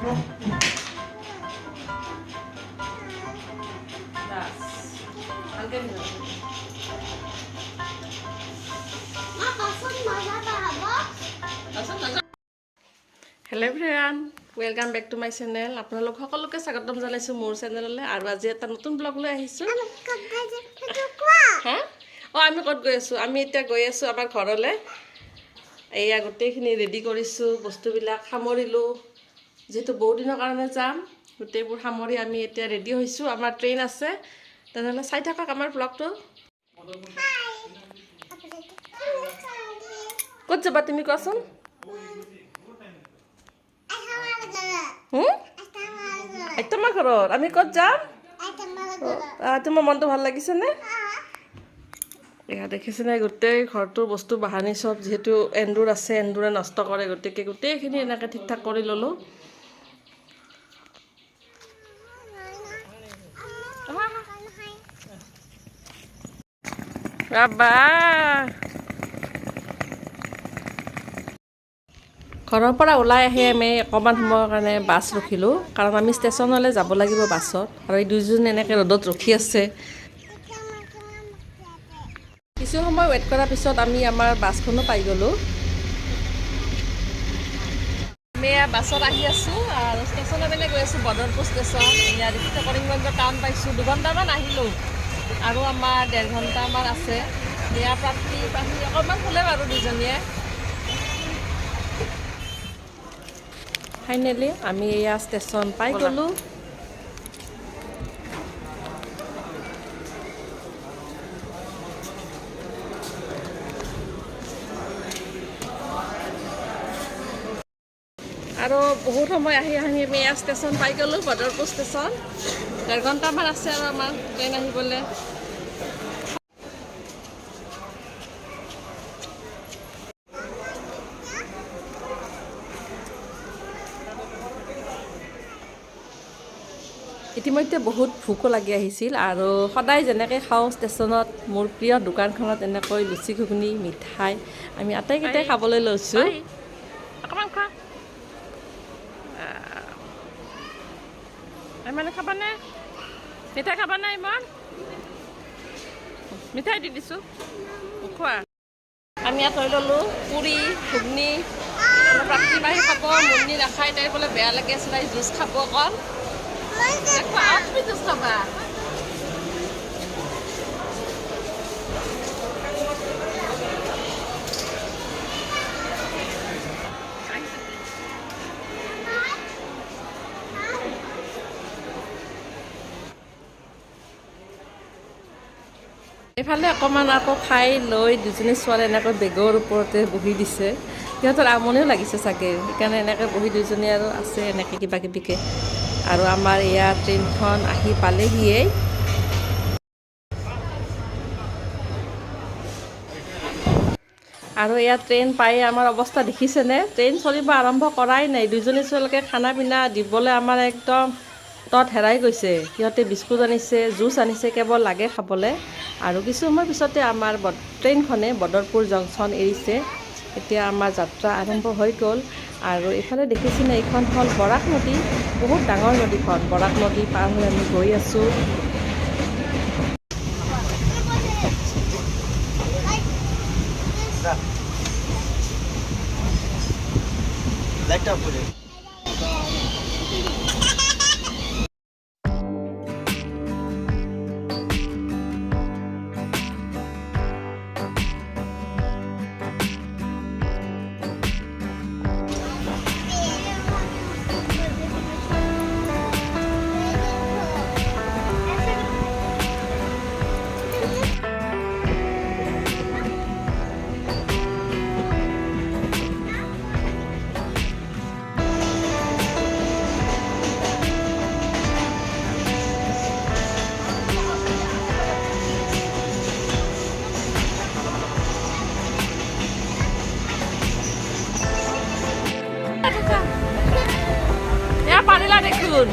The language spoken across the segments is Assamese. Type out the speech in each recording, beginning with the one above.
Hello' everyone, welcome back to my channel. আপোনালোক সকলোকে স্বাগতম জনাইছোঁ মোৰ চেনেললৈ। আৰু আজি এটা নতুন ব্লগ লৈ আহিছোঁ। হা? আমি ক'ত গৈ আছোঁ? আমি এতিয়া গৈ আছোঁ আমাৰ ঘৰলৈ। এয়া গোটেইখিনি ৰেডি কৰিছোঁ, বস্তুবিলাক সামৰিলোঁ। যিহেতু বহুত দিনৰ কাৰণে যাম, গোটেইবোৰ সামৰি আমি এতিয়া ৰেডি হৈছোঁ। আমাৰ ট্ৰেইন আছে, তেনেহ'লে চাই থাকক আমাৰ ব্লগটো। ক'ত যাবা তুমি কোৱাচোন? তোমাৰ ঘৰত আমি ক'ত যাম? তোমাৰ মনটো ভাল লাগিছেনে? এয়া দেখিছেনে, গোটেই ঘৰটোৰ বস্তু বাহানি চব, যিহেতু এন্দুৰ আছে, এন্দুৰে নষ্ট কৰে, গতিকে গোটেইখিনি এনেকৈ ঠিক ঠাক কৰি ল'লোঁ। ঘৰৰ পৰা ওলাই আহি আমি অকণমান সময়ৰ কাৰণে বাছ ৰখিলোঁ, কাৰণ আমি ষ্টেচনলৈ যাব লাগিব বাছত। আৰু এই দুইজন এনেকৈ ৰ'দত ৰখি আছে। কিছু সময় ৱেইট কৰাৰ পিছত আমি আমাৰ বাছখনো পাই গ'লোঁ। আমি বাছত আহি আছোঁ আৰু ষ্টেচনৰ পিনে গৈ আছোঁ, বদৰপুৰ ষ্টেচন। ইয়াৰ দেখিছে কৰিমগঞ্জৰ টাউন পাইছোঁ। 2 ঘণ্টামান আহিলোঁ আৰু আমাৰ 1.5 ঘণ্টামান আছে। ইয়াৰ প্ৰাপ্তি অকণমান শুলে বাৰু দুজনীয়ে। ফাইনেলি আমি এয়া ষ্টেচন পাই গ'লোঁ। আৰু বহুত সময় আহি আমি এয়া ষ্টেচন পাই গ'লোঁ, বদৰপুৰ ষ্টেচন। 1.5 ঘণ্টামান আছে আৰু আমাৰ ট্ৰেইন আহিবলৈ। ইতিমধ্যে বহুত ভোকো লাগি আহিছিল, আৰু সদায় যেনেকৈ খাওঁ ষ্টেচনত, মোৰ প্ৰিয় দোকানখনত এনেকৈ লুচি ঘুগুনি মিঠাই আমি আটাইকেইটাই খাবলৈ লৈছোঁ। অকণমান খোৱা, মানে খাবানে? মিঠাই খাবানে? ইমান মিঠাই দি দিছোঁ, খোৱা। আমি ইয়াত লৈ ল'লোঁ পুৰি ঘুগুনি। প্ৰাপ্তি মাহী খাব, মুন্নি নাখায়, তাই বোলে বেয়া লাগি আছে, তাই জুচ খাব অকল। তুমি জুচ খাবা? এইফালে অকণমান আকৌ খাই লৈ দুজনী ছোৱালী এনেকৈ বেগৰ ওপৰতে বহি দিছে। সিহঁতৰ আমনিও লাগিছে চাগে, সেইকাৰণে এনেকৈ বহি দুজনী আৰু আছে এনেকৈ কিবা কিবিকৈ। আৰু আমাৰ এয়া ট্ৰেইনখন আহি পালেহিয়েই। আৰু এয়া ট্ৰেইন পাই আমাৰ অৱস্থা দেখিছেনে? ট্ৰেইন চলিব আৰম্ভ কৰাই নাই, দুজনী ছোৱালীকে খানা পিনা দিবলৈ আমাৰ একদম তত হেৰাই গৈছে। সিহঁতে বিস্কুট আনিছে, জুচ আনিছে, কেৱল লাগে খাবলৈ। আৰু কিছু সময় পিছতে আমাৰ ট্ৰেইনখনে বদৰপুৰ জংচন এৰিছে। এতিয়া আমাৰ যাত্ৰা আৰম্ভ হৈ গ'ল। আৰু এইফালে দেখিছেনে, এইখন হ'ল বৰাক নদী, বহুত ডাঙৰ নদীখন। বৰাক নদী পাৰ হৈ আমি গৈ আছোঁ। পাৰিলা দেখুন।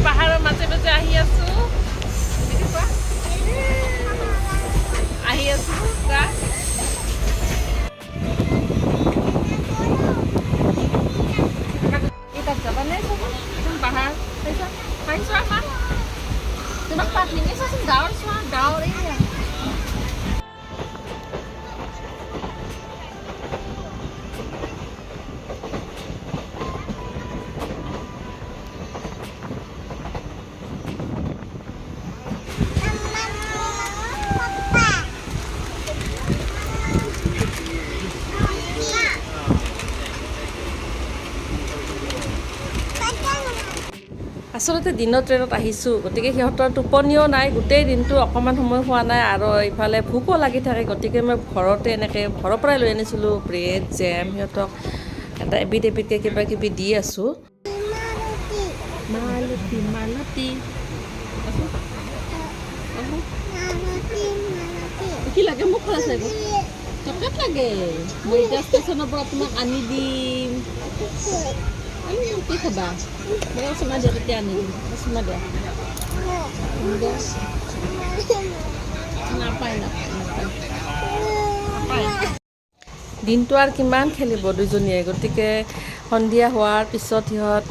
পাহাৰৰ মাজে মাজে আহি আছোঁ আহি আছোঁ তাত যাবানে পাহাৰ চোৱা মা তোমাক পাত নিঙে চোৱাচোন গাঁৱৰ চোৱা গাঁৱৰ এই আচলতে দিনৰ ট্ৰেইনত আহিছোঁ গতিকে সিহঁতৰ টোপনিও নাই গোটেই দিনটো অকণমান সময় হোৱা নাই আৰু ইফালে ভোকো লাগি থাকে গতিকে মই ঘৰতে এনেকৈ ঘৰৰ পৰাই লৈ আনিছিলোঁ ব্ৰেড জেম সিহঁতক এটা এবিধকৈ কিবা কিবি দি আছোঁ মালতী মালতী কি লাগে মোক খোলা চাই চকলেট লাগে মই এতিয়া ষ্টেচনৰ পৰা তোমাক আনি দিম কি খাবা মই চুমা দিয়া তেতিয়া আনি দিম চুমা দিয়া নাপায় দিনটো আৰু কিমান খেলিব দুজনীয়ে গতিকে সন্ধিয়া হোৱাৰ পিছত সিহঁত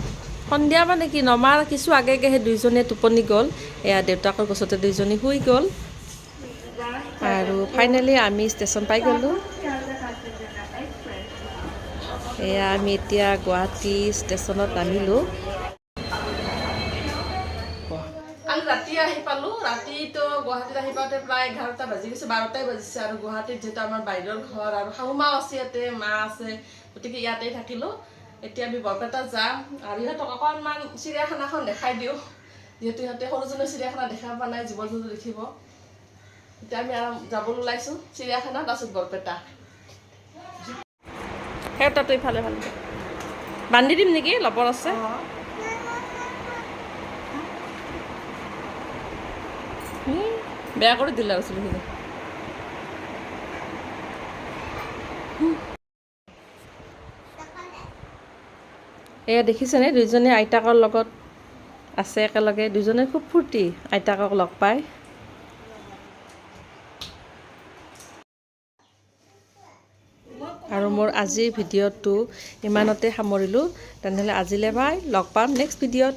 সন্ধিয়া মানে কি নমাৰ কিছু আগে সেই দুইজনীয়ে টোপনি গ'ল এয়া দেউতাকৰ গছতে দুইজনী শুই গ'ল আৰু ফাইনেলি আমি ষ্টেচন পাই গ'লোঁ এয়া আমি এতিয়া গুৱাহাটী ষ্টেচনত নামিলোঁ আমি ৰাতি আহি পালোঁ ৰাতিতো গুৱাহাটীত আহি পাওঁতে প্ৰায় 11টা বাজি গৈছে 12টাই বাজিছে আৰু গুৱাহাটীত যিহেতু আমাৰ বাইদেউৰ ঘৰ আৰু শাহুমাও আছে ইয়াতে মা আছে গতিকে ইয়াতেই থাকিলোঁ এতিয়া আমি বৰপেটা যাম আৰু ইহঁতক অকণমান চিৰিয়াখানাখন দেখাই দিওঁ যিহেতু ইহঁতে সৰুজনীও চিৰিয়াখানা দেখা পোৱা নাই জীৱ জন্তু দেখিব এতিয়া আমি যাবলৈ ওলাইছোঁ চিৰিয়াখানা তাৰপিছত বৰপেটা সেই তাতো ইফালে ভাল বান্ধি দিম নেকি লবৰ আছে বেয়া কৰি দিলে আৰু চুলিখিনি এয়া দেখিছেনে দুইজনে আইতাকৰ লগত আছে একেলগে দুইজনে খুব ফূৰ্তি আইতাকক লগ পায় আৰু মোৰ আজিৰ ভিডিঅ'টো ইমানতে সামৰিলোঁ তেনেহ'লে আজিলৈ বাই লগ পাম নেক্সট ভিডিঅ'ত